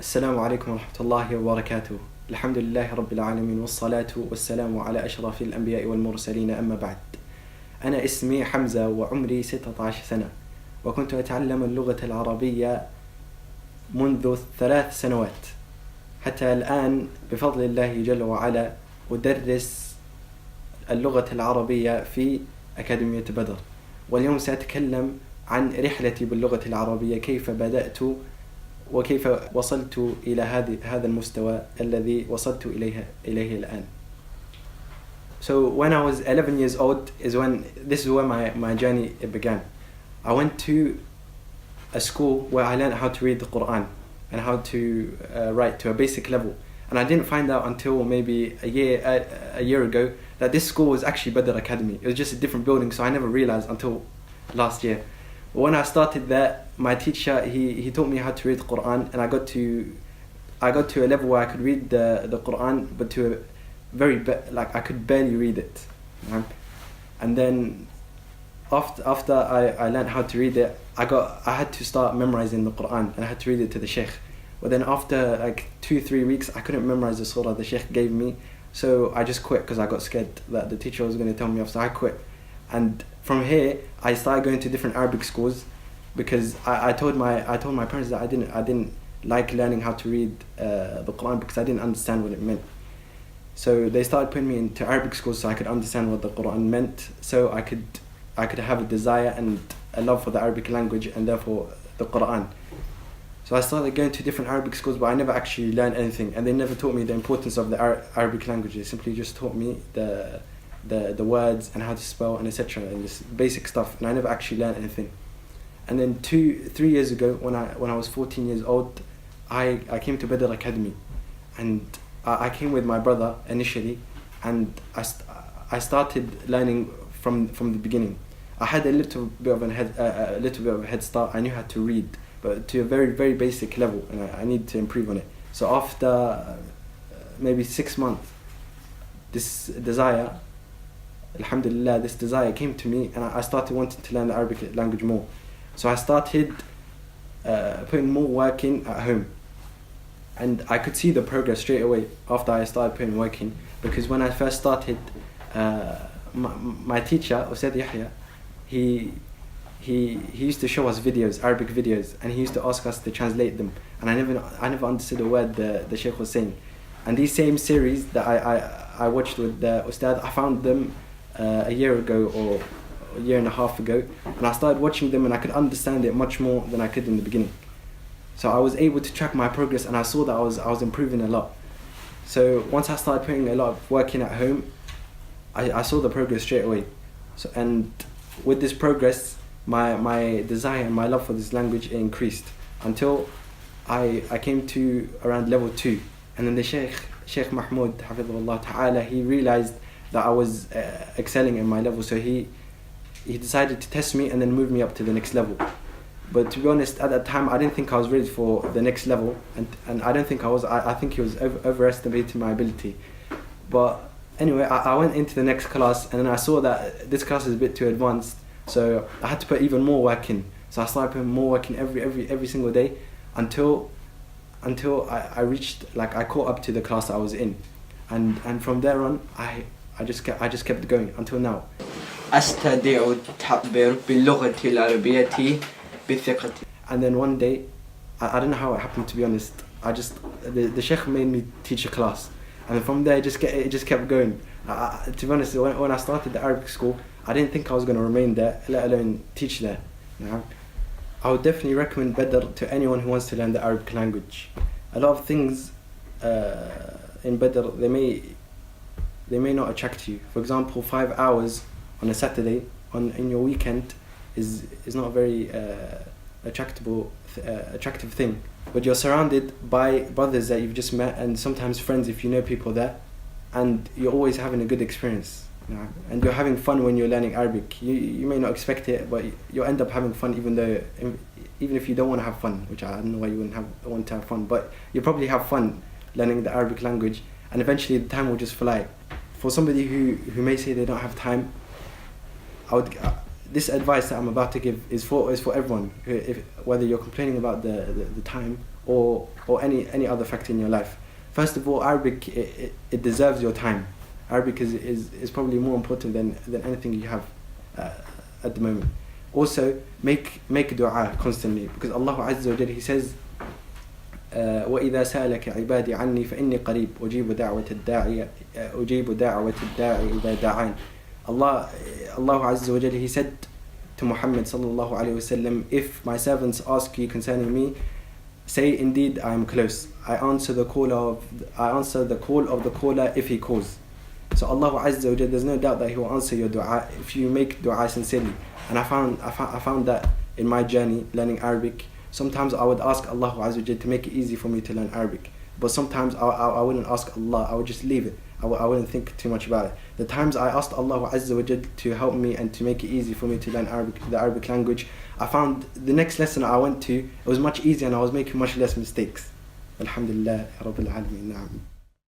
السلام عليكم ورحمة الله وبركاته. الحمد لله رب العالمين والصلاة والسلام على أشرف الأنبياء والمرسلين، أما بعد. أنا اسمي حمزة وعمري 16 سنة، وكنت أتعلم اللغة العربية منذ 3 سنوات حتى الآن بفضل الله جل وعلا أدرس اللغة العربية في أكاديمية بدر. واليوم سأتكلم عن رحلتي باللغة العربية، كيف بدأت وكيف وصلت إلى هذا المستوى الذي وصلت إليه الآن. So when I was 11 years old this is where my journey began. I went to a school where I learned how to read the Quran and how to write to a basic level. And I didn't find out until maybe a year ago that this school was actually Badr Academy. It was just a different building, so I never realized until last year. But when I started there, my teacher he taught me how to read the Quran, and I got to a level where I could read the Quran, but to a very I could barely read it. And then after I learned how to read it, I had to start memorizing the Quran, and I had to read it to the Sheikh. But then after like 2-3 weeks, I couldn't memorize the surah the Sheikh gave me, so I just quit because I got scared that the teacher was going to tell me off. So I quit, and from here I started going to different Arabic schools because I told my parents that I didn't like learning how to read the Quran because I didn't understand what it meant. So they started putting me into Arabic schools so I could understand what the Quran meant, so I could have a desire and a love for the Arabic language and therefore the Quran. So I started going to different Arabic schools, but I never actually learned anything, and they never taught me the importance of the Arabic language. They simply just taught me the words and how to spell and etc. and just basic stuff, and I never actually learned anything. And then 2-3 years ago, when I was 14 years old, I came to Badr Academy, and I came with my brother initially, and I started learning from the beginning. I had a little bit of a head start. I knew how to read, but to a very, very basic level, and I need to improve on it. So after maybe 6 months, this desire, alhamdulillah, this desire came to me, and I started wanting to learn the Arabic language more. So I started putting more work in at home, and I could see the progress straight away after I started putting work in, because when I first started, my teacher, Ustad Yahya, he used to show us videos, Arabic videos, and he used to ask us to translate them, and I never understood a word the Sheikh was saying. And these same series that I watched with the Ustad, I found them a year ago or a year and a half ago, and I started watching them, and I could understand it much more than I could in the beginning. So I was able to track my progress, and I saw that I was improving a lot. So once I started putting a lot of work in at home, I saw the progress straight away. So, and with this progress, my desire and my love for this language increased until I came to around level 2, and then the Sheikh Mahmoud Hafidhullah Ta'ala, he realized that I was excelling in my level, so he decided to test me and then move me up to the next level. But to be honest, at that time I didn't think I was ready for the next level, and I don't think I was. I think he was overestimating my ability. But anyway, I went into the next class, and then I saw that this class is a bit too advanced, so I had to put even more work in. So I started putting more work in every single day until I reached, I caught up to the class that I was in, and from there on I just kept going until now. أستطيع التعبير باللغة العربية بثقة. And then one day, I don't know how it happened, to be honest. The Sheikh made me teach a class, and from there it just kept going. To be honest, when I started the Arabic school, I didn't think I was going to remain there, let alone teach there. I would definitely recommend Badr to anyone who wants to learn the Arabic language. A lot of things in Badr, they may not attract you. For example, 5 hours on a Saturday in your weekend is not a very attractive thing. But you're surrounded by brothers that you've just met, and sometimes friends if you know people there, and you're always having a good experience. And you're having fun when you're learning Arabic. You may not expect it, but you'll end up having fun, even if you don't want to have fun, which I don't know why you wouldn't want to have fun, but you probably have fun learning the Arabic language, and eventually the time will just fly. For somebody who may say they don't have time, this advice that I'm about to give is for everyone, whether you're complaining about the time or any other factor in your life. First of all, Arabic, it deserves your time. Arabic is probably more important than anything you have at the moment. Also, make dua constantly, because Allah Azza wa Jalla, He says, وَإِذَا سَأَلَكَ عِبَادِي عَنِّي فَإِنِّي قَرِيبٌ أُجِيبُ دَعْوَةَ الدَّاعِ إِذَا دَعَانِ. Allah Azza wa Jalla, He said to Muhammad sallallahu alayhi wa sallam, if my servants ask you concerning me, say, indeed I am close. I answer the call of the caller if he calls. So Allah Azza wa Jalla, there's no doubt that He will answer your dua if you make dua sincerely. And I found that in my journey learning Arabic. Sometimes I would ask Allah Azza wa Jalla to make it easy for me to learn Arabic, but sometimes I wouldn't ask Allah. I would just leave it. I wouldn't think too much about it. The times I asked Allah Azza wa Jalla to help me and to make it easy for me to learn the Arabic language, I found the next lesson I went to, it was much easier and I was making much less mistakes. Alhamdulillah Rabbil Alameen.